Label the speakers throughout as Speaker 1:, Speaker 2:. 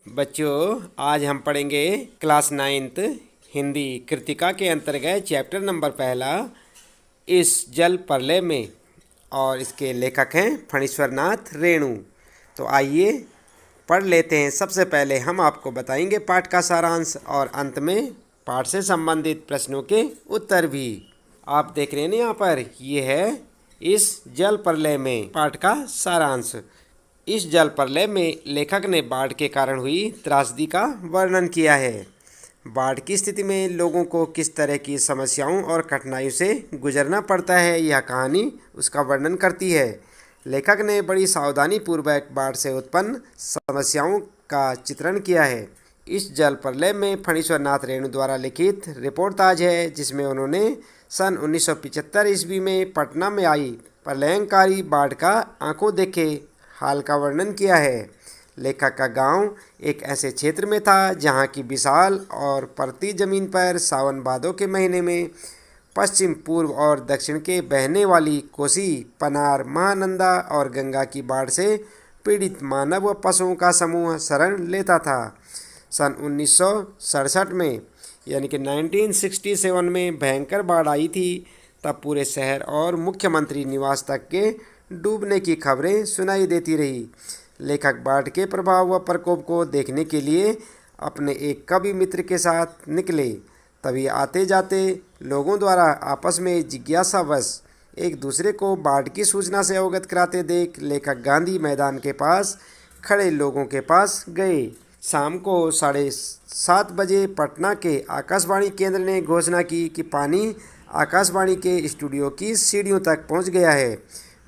Speaker 1: बच्चों, आज हम पढ़ेंगे क्लास 9th हिंदी कृतिका के अंतर्गत चैप्टर नंबर पहला इस जल प्रलय में। और इसके लेखक हैं फणीश्वर नाथ रेणु। तो आइए पढ़ लेते हैं। सबसे पहले हम आपको बताएंगे पाठ का सारांश और अंत में पाठ से संबंधित प्रश्नों के उत्तर भी। आप देख रहे हैं ना, यहाँ पर ये है इस जल प्रलय में पाठ का सारांश। इस जल प्रलय में लेखक ने बाढ़ के कारण हुई त्रासदी का वर्णन किया है। बाढ़ की स्थिति में लोगों को किस तरह की समस्याओं और कठिनाइयों से गुजरना पड़ता है, यह कहानी उसका वर्णन करती है। लेखक ने बड़ी सावधानी पूर्वक बाढ़ से उत्पन्न समस्याओं का चित्रण किया है। इस जल प्रलय में फणीश्वर नाथ रेणु द्वारा लिखित रिपोर्टाज है, जिसमें उन्होंने सन 1975 ईस्वी में पटना में आई प्रलयंकारी बाढ़ का आंखों देखे हाल का वर्णन किया है। लेखक का गांव एक ऐसे क्षेत्र में था जहां की विशाल और परती जमीन पर सावन भादों के महीने में पश्चिम, पूर्व और दक्षिण के बहने वाली कोसी, पनार, महानंदा और गंगा की बाढ़ से पीड़ित मानव व पशुओं का समूह शरण लेता था। सन 1967 में यानी कि 1967 में भयंकर बाढ़ आई थी। तब पूरे शहर और मुख्यमंत्री निवास तक के डूबने की खबरें सुनाई देती रही। लेखक बाढ़ के प्रभाव व प्रकोप को देखने के लिए अपने एक कवि मित्र के साथ निकले। तभी आते जाते लोगों द्वारा आपस में जिज्ञासावश एक दूसरे को बाढ़ की सूचना से अवगत कराते देख लेखक गांधी मैदान के पास खड़े लोगों के पास गए। शाम को 7:30 बजे पटना के आकाशवाणी केंद्र ने घोषणा की कि पानी आकाशवाणी के स्टूडियो की सीढ़ियों तक पहुंच गया है।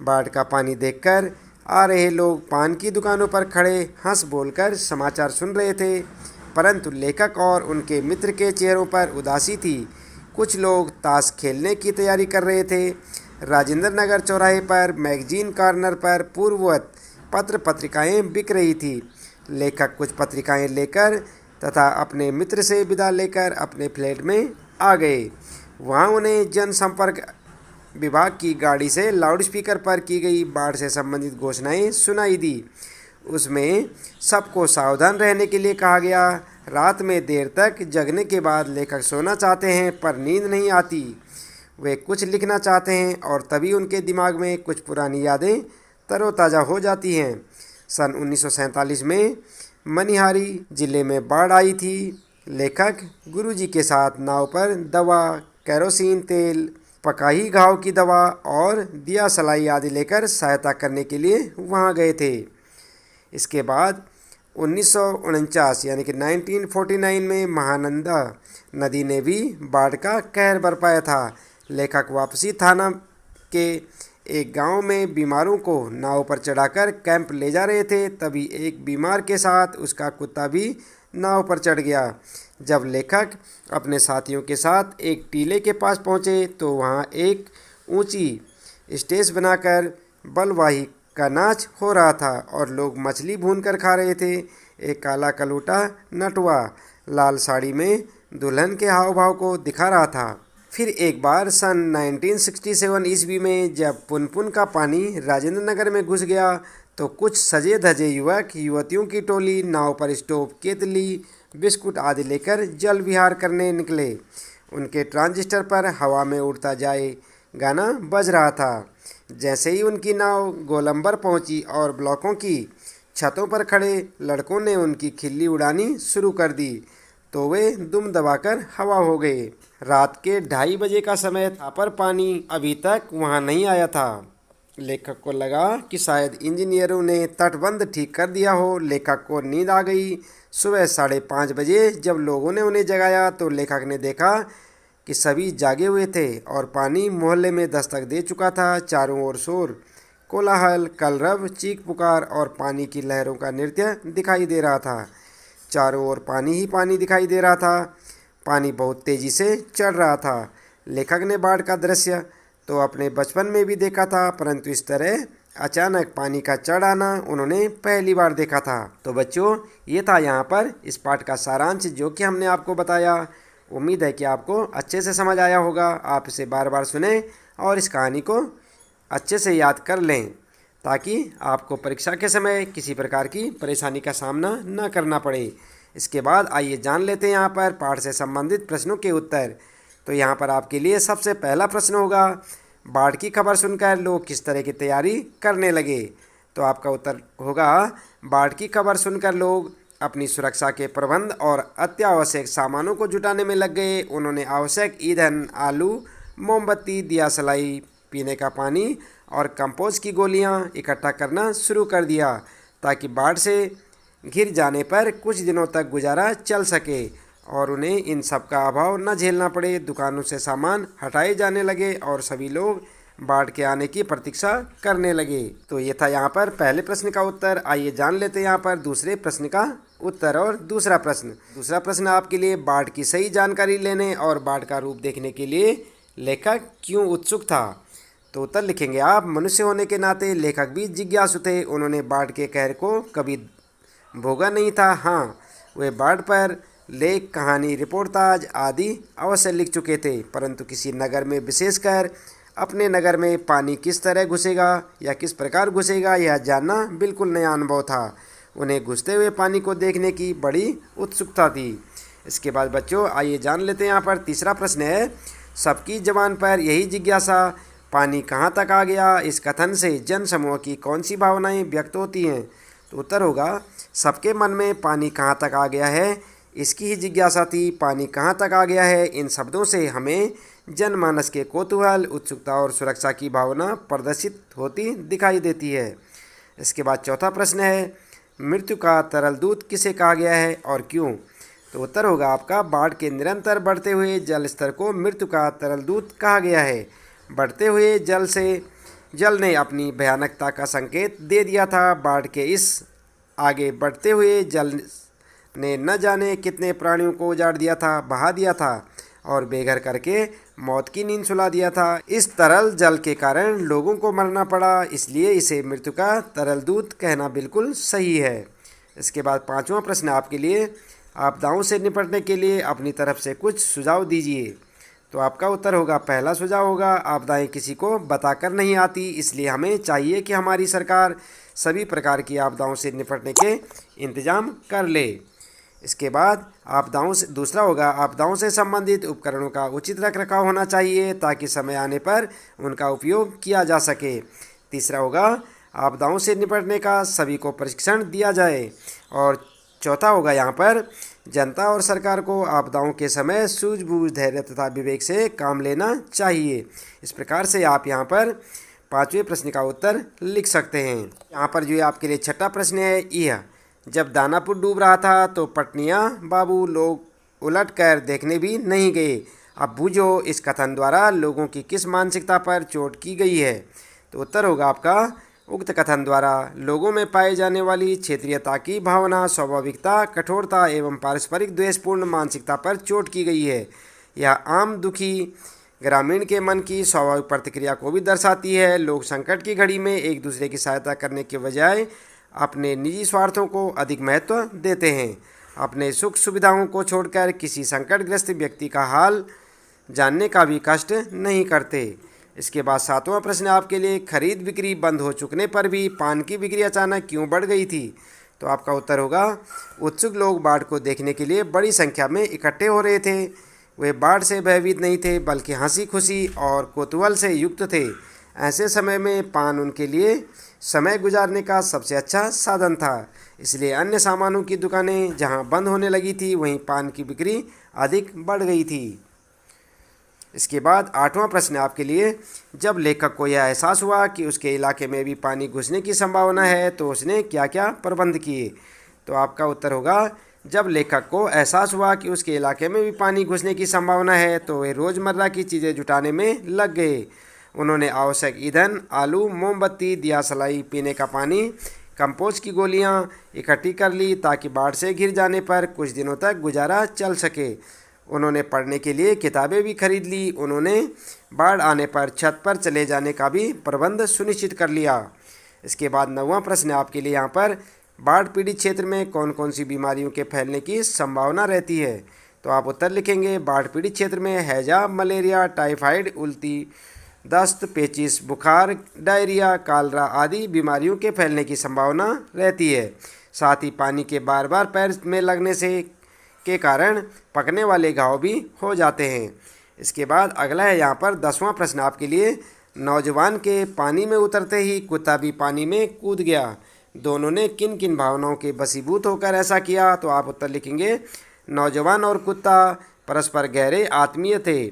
Speaker 1: बाढ़ का पानी देखकर आ रहे लोग पान की दुकानों पर खड़े हंस बोलकर समाचार सुन रहे थे, परंतु लेखक और उनके मित्र के चेहरों पर उदासी थी। कुछ लोग ताश खेलने की तैयारी कर रहे थे। राजेंद्र नगर चौराहे पर मैगजीन कॉर्नर पर पूर्ववत पत्र पत्रिकाएं बिक रही थी। लेखक कुछ पत्रिकाएं लेकर तथा अपने मित्र से विदा लेकर अपने फ्लैट में आ गए। वहां उन्हें जनसंपर्क विभाग की गाड़ी से लाउडस्पीकर पर की गई बाढ़ से संबंधित घोषणाएं सुनाई दी। उसमें सबको सावधान रहने के लिए कहा गया। रात में देर तक जगने के बाद लेखक सोना चाहते हैं पर नींद नहीं आती। वे कुछ लिखना चाहते हैं और तभी उनके दिमाग में कुछ पुरानी यादें तरोताज़ा हो जाती हैं। सन 1947 में मनिहारी जिले में बाढ़ आई थी। लेखक गुरुजी के साथ नाव पर दवा, केरोसिन तेल, पकाही घाव की दवा और दिया सलाई आदि लेकर सहायता करने के लिए वहां गए थे। इसके बाद 1949 यानी कि 1949 में महानंदा नदी ने भी बाढ़ का कहर बरपाया था। लेखक वापसी थाना के एक गांव में बीमारों को नाव पर चढ़ाकर कैंप ले जा रहे थे। तभी एक बीमार के साथ उसका कुत्ता भी नाव पर चढ़ गया। जब लेखक अपने साथियों के साथ एक टीले के पास पहुंचे तो वहां एक ऊंची स्टेज बनाकर बलवाही का नाच हो रहा था और लोग मछली भूनकर खा रहे थे। एक काला कलूटा नटवा लाल साड़ी में दुल्हन के हाव भाव को दिखा रहा था। फिर एक बार सन 1967 ईस्वी में जब पुनपुन का पानी राजेंद्र नगर में घुस गया तो कुछ सजे धजे युवक युवतियों की टोली नाव पर स्टोव, केतली, बिस्कुट आदि लेकर जल विहार करने निकले। उनके ट्रांजिस्टर पर हवा में उड़ता जाए गाना बज रहा था। जैसे ही उनकी नाव गोलंबर पहुंची और ब्लॉकों की छतों पर खड़े लड़कों ने उनकी खिल्ली उड़ानी शुरू कर दी तो वे दुम दबाकर हवा हो गए। रात के 2:30 बजे का समय था पर पानी अभी तक वहां नहीं आया था। लेखक को लगा कि शायद इंजीनियरों ने तटबंध ठीक कर दिया हो। लेखक को नींद आ गई। सुबह 5:30 बजे जब लोगों ने उन्हें जगाया तो लेखक ने देखा कि सभी जागे हुए थे और पानी मोहल्ले में दस्तक दे चुका था। चारों ओर शोर, कोलाहल, कलरव, चीख पुकार और पानी की लहरों का नृत्य दिखाई दे रहा था। चारों ओर पानी ही पानी दिखाई दे रहा था। पानी बहुत तेजी से चढ़ रहा था। लेखक ने बाढ़ का दृश्य तो अपने बचपन में भी देखा था, परंतु इस तरह अचानक पानी का चढ़ आना उन्होंने पहली बार देखा था। तो बच्चों, ये था यहाँ पर इस पाठ का सारांश जो कि हमने आपको बताया। उम्मीद है कि आपको अच्छे से समझ आया होगा। आप इसे बार बार सुने और इस कहानी को अच्छे से याद कर लें। ताकि आपको परीक्षा के समय किसी प्रकार की परेशानी का सामना न करना पड़े। इसके बाद आइए जान लेते हैं यहाँ पर पाठ से संबंधित प्रश्नों के उत्तर। तो यहाँ पर आपके लिए सबसे पहला प्रश्न होगा, बाढ़ की खबर सुनकर लोग किस तरह की तैयारी करने लगे। तो आपका उत्तर होगा, बाढ़ की खबर सुनकर लोग अपनी सुरक्षा के प्रबंध और अत्यावश्यक सामानों को जुटाने में लग गए। उन्होंने आवश्यक ईंधन, आलू, मोमबत्ती, दिया सलाई, पीने का पानी और कंपोस्ट की गोलियां इकट्ठा करना शुरू कर दिया ताकि बाढ़ से घिर जाने पर कुछ दिनों तक गुजारा चल सके और उन्हें इन सब का अभाव न झेलना पड़े। दुकानों से सामान हटाए जाने लगे और सभी लोग बाढ़ के आने की प्रतीक्षा करने लगे। तो ये था यहाँ पर पहले प्रश्न का उत्तर। आइए जान लेते हैं यहाँ पर दूसरे प्रश्न का उत्तर और दूसरा प्रश्न आपके लिए, बाढ़ की सही जानकारी लेने और बाढ़ का रूप देखने के लिए लेखक क्यों उत्सुक था। तो उत्तर लिखेंगे आप, मनुष्य होने के नाते लेखक भी जिज्ञासु थे। उन्होंने बाढ़ के कहर को कभी भोगा नहीं था। हाँ, वे बाढ़ पर लेख, कहानी, रिपोर्टाज आदि अवश्य लिख चुके थे, परंतु किसी नगर में, विशेषकर अपने नगर में पानी किस तरह घुसेगा या किस प्रकार घुसेगा यह जानना बिल्कुल नया अनुभव था। उन्हें घुसते हुए पानी को देखने की बड़ी उत्सुकता थी। इसके बाद बच्चों आइए जान लेते हैं यहाँ पर तीसरा प्रश्न है, सबकी जबान पर यही जिज्ञासा, पानी कहाँ तक आ गया। इस कथन से जन समूह की कौन सी भावनाएं व्यक्त होती हैं। तो उत्तर होगा, सबके मन में पानी कहाँ तक आ गया है, इसकी ही जिज्ञासा थी। पानी कहाँ तक आ गया है, इन शब्दों से हमें जनमानस के कौतूहल, उत्सुकता और सुरक्षा की भावना प्रदर्शित होती दिखाई देती है। इसके बाद चौथा प्रश्न है, मृत्यु का तरल दूत किसे कहा गया है और क्यों। तो उत्तर होगा आपका, बाढ़ के निरंतर बढ़ते हुए जल स्तर को मृत्यु का तरल दूत कहा गया है। बढ़ते हुए जल ने अपनी भयानकता का संकेत दे दिया था। बाढ़ के इस आगे बढ़ते हुए जल ने न जाने कितने प्राणियों को उजाड़ दिया था, बहा दिया था और बेघर करके मौत की नींद सुला दिया था। इस तरल जल के कारण लोगों को मरना पड़ा, इसलिए इसे मृत्यु का तरल दूत कहना बिल्कुल सही है। इसके बाद पांचवा प्रश्न आपके लिए, आपदाओं से निपटने के लिए अपनी तरफ से कुछ सुझाव दीजिए। तो आपका उत्तर होगा, पहला सुझाव होगा, आपदाएं किसी को बताकर नहीं आती, इसलिए हमें चाहिए कि हमारी सरकार सभी प्रकार की आपदाओं से निपटने के इंतजाम कर ले। इसके बाद दूसरा होगा, आपदाओं से संबंधित उपकरणों का उचित रखरखाव होना चाहिए ताकि समय आने पर उनका उपयोग किया जा सके। तीसरा होगा, आपदाओं से निपटने का सभी को प्रशिक्षण दिया जाए। और चौथा होगा यहाँ पर, जनता और सरकार को आपदाओं के समय सूझबूझ, धैर्य तथा विवेक से काम लेना चाहिए। इस प्रकार से आप यहाँ पर पांचवें प्रश्न का उत्तर लिख सकते हैं। यहाँ पर जो आपके लिए छठा प्रश्न है, यह, जब दानापुर डूब रहा था तो पटनिया बाबू लोग उलट कर देखने भी नहीं गए। अब बूझो, इस कथन द्वारा लोगों की किस मानसिकता पर चोट की गई है। तो उत्तर होगा आपका, उक्त कथन द्वारा लोगों में पाई जाने वाली क्षेत्रीयता की भावना, स्वाभाविकता, कठोरता एवं पारस्परिक द्वेषपूर्ण मानसिकता पर चोट की गई है। यह आम दुखी ग्रामीण के मन की स्वाभाविक प्रतिक्रिया को भी दर्शाती है। लोग संकट की घड़ी में एक दूसरे की सहायता करने के बजाय अपने निजी स्वार्थों को अधिक महत्व देते हैं। अपने सुख सुविधाओं को छोड़कर किसी संकटग्रस्त व्यक्ति का हाल जानने का भी कष्ट नहीं करते। इसके बाद सातवां प्रश्न आपके लिए, खरीद बिक्री बंद हो चुकने पर भी पान की बिक्री अचानक क्यों बढ़ गई थी। तो आपका उत्तर होगा, उत्सुक लोग बाढ़ को देखने के लिए बड़ी संख्या में इकट्ठे हो रहे थे। वे बाढ़ से भयभीत नहीं थे बल्कि हंसी खुशी और कौतूहल से युक्त थे। ऐसे समय में पान उनके लिए समय गुजारने का सबसे अच्छा साधन था, इसलिए अन्य सामानों की दुकानें जहां बंद होने लगी थी वहीं पान की बिक्री अधिक बढ़ गई थी। इसके बाद आठवां प्रश्न आपके लिए, जब लेखक को यह एहसास हुआ कि उसके इलाके में भी पानी घुसने की संभावना है तो उसने क्या क्या प्रबंध किए। तो आपका उत्तर होगा, जब लेखक को एहसास हुआ कि उसके इलाके में भी पानी घुसने की संभावना है तो वे रोज़मर्रा की चीज़ें जुटाने में लग गए। उन्होंने आवश्यक ईंधन, आलू, मोमबत्ती, दिया सलाई, पीने का पानी, कंपोस्ट की गोलियां इकट्ठी कर ली ताकि बाढ़ से घिर जाने पर कुछ दिनों तक गुजारा चल सके। उन्होंने पढ़ने के लिए किताबें भी खरीद ली। उन्होंने बाढ़ आने पर छत पर चले जाने का भी प्रबंध सुनिश्चित कर लिया। इसके बाद नौवां प्रश्न आपके लिए यहाँ पर, बाढ़ पीड़ित क्षेत्र में कौन कौन सी बीमारियों के फैलने की संभावना रहती है। तो आप उत्तर लिखेंगे, बाढ़ पीड़ित क्षेत्र में हैजा, मलेरिया, टाइफाइड, उल्टी, दस्त, पेचिश, बुखार, डायरिया, कालरा आदि बीमारियों के फैलने की संभावना रहती है। साथ ही पानी के बार बार पैर में लगने से के कारण पकने वाले घाव भी हो जाते हैं। इसके बाद अगला है यहाँ पर 10वां प्रश्न आपके लिए। नौजवान के पानी में उतरते ही कुत्ता भी पानी में कूद गया। दोनों ने किन किन भावनाओं के वशीभूत होकर ऐसा किया? तो आप उत्तर लिखेंगे, नौजवान और कुत्ता परस्पर गहरे आत्मीय थे।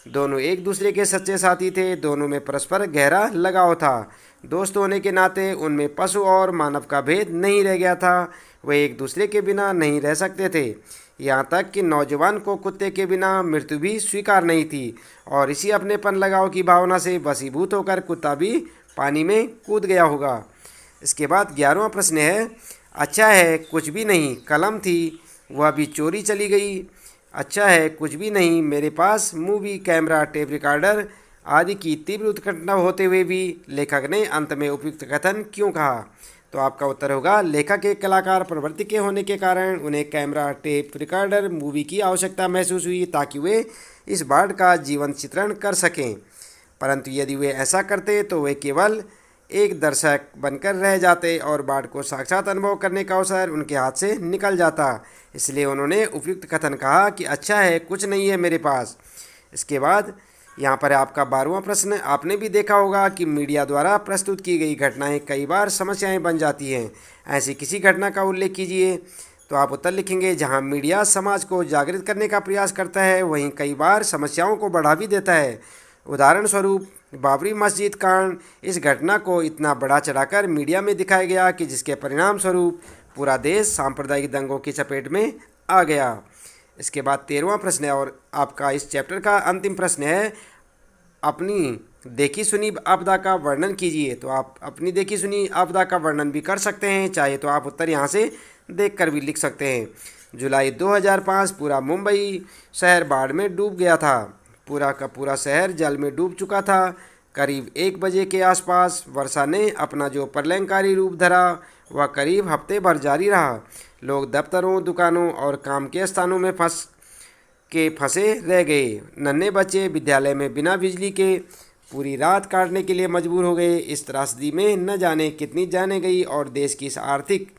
Speaker 1: दोनों एक दूसरे के सच्चे साथी थे। दोनों में परस्पर गहरा लगाव था। दोस्त होने के नाते उनमें पशु और मानव का भेद नहीं रह गया था। वे एक दूसरे के बिना नहीं रह सकते थे। यहाँ तक कि नौजवान को कुत्ते के बिना मृत्यु भी स्वीकार नहीं थी। और इसी अपनेपन लगाव की भावना से वशीभूत होकर कुत्ता भी पानी में कूद गया होगा। इसके बाद 11वां प्रश्न है, अच्छा है कुछ भी नहीं, कलम थी वह भी चोरी चली गई। अच्छा है कुछ भी नहीं, मेरे पास मूवी कैमरा, टेप रिकॉर्डर आदि की तीव्र उत्कंठा होते हुए भी लेखक ने अंत में उपयुक्त कथन क्यों कहा? तो आपका उत्तर होगा, लेखक एक कलाकार प्रवृत्ति के होने के कारण उन्हें कैमरा, टेप रिकॉर्डर, मूवी की आवश्यकता महसूस हुई ताकि वे इस बाढ़ का जीवन चित्रण कर सकें। परंतु यदि वे ऐसा करते तो वे केवल एक दर्शक बनकर रह जाते और बाढ़ को साक्षात अनुभव करने का अवसर उनके हाथ से निकल जाता। इसलिए उन्होंने उपयुक्त कथन कहा कि अच्छा है कुछ नहीं है मेरे पास। इसके बाद यहाँ पर है आपका 12वां प्रश्न। आपने भी देखा होगा कि मीडिया द्वारा प्रस्तुत की गई घटनाएं कई बार समस्याएं बन जाती हैं। ऐसी किसी घटना का उल्लेख कीजिए। तो आप उत्तर लिखेंगे, जहाँ मीडिया समाज को जागृत करने का प्रयास करता है वहीं कई बार समस्याओं को बढ़ा भी देता है। उदाहरण स्वरूप बाबरी मस्जिद कांड, इस घटना को इतना बढ़ा चढ़ाकर मीडिया में दिखाया गया कि जिसके परिणाम स्वरूप पूरा देश सांप्रदायिक दंगों की चपेट में आ गया। इसके बाद 13वां प्रश्न है और आपका इस चैप्टर का अंतिम प्रश्न है, अपनी देखी सुनी आपदा का वर्णन कीजिए। तो आप अपनी देखी सुनी आपदा का वर्णन भी कर सकते हैं, चाहे तो आप उत्तर यहाँ से देखकर भी लिख सकते हैं। जुलाई 2005 पूरा मुंबई शहर बाढ़ में डूब गया था। पूरा का पूरा शहर जल में डूब चुका था। करीब 1 बजे के आसपास वर्षा ने अपना जो प्रलयंकारी रूप धरा वह करीब हफ्ते भर जारी रहा। लोग दफ्तरों, दुकानों और काम के स्थानों में फंसे रह गए। नन्हे बच्चे विद्यालय में बिना बिजली के पूरी रात काटने के लिए मजबूर हो गए। इस त्रासदी में न जाने कितनी जानें गई और देश की इस आर्थिक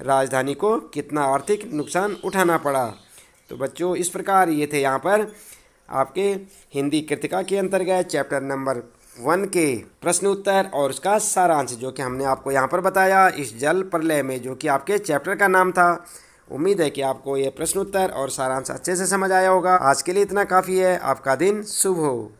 Speaker 1: राजधानी को कितना आर्थिक नुकसान उठाना पड़ा। तो बच्चों इस प्रकार ये थे यहाँ पर आपके हिंदी कृतिका के अंतर्गत चैप्टर नंबर 1 के प्रश्न उत्तर और उसका सारांश जो कि हमने आपको यहाँ पर बताया इस जल प्रलय में, जो कि आपके चैप्टर का नाम था। उम्मीद है कि आपको ये प्रश्न उत्तर और सारांश अच्छे से समझ आया होगा। आज के लिए इतना काफ़ी है। आपका दिन शुभ हो।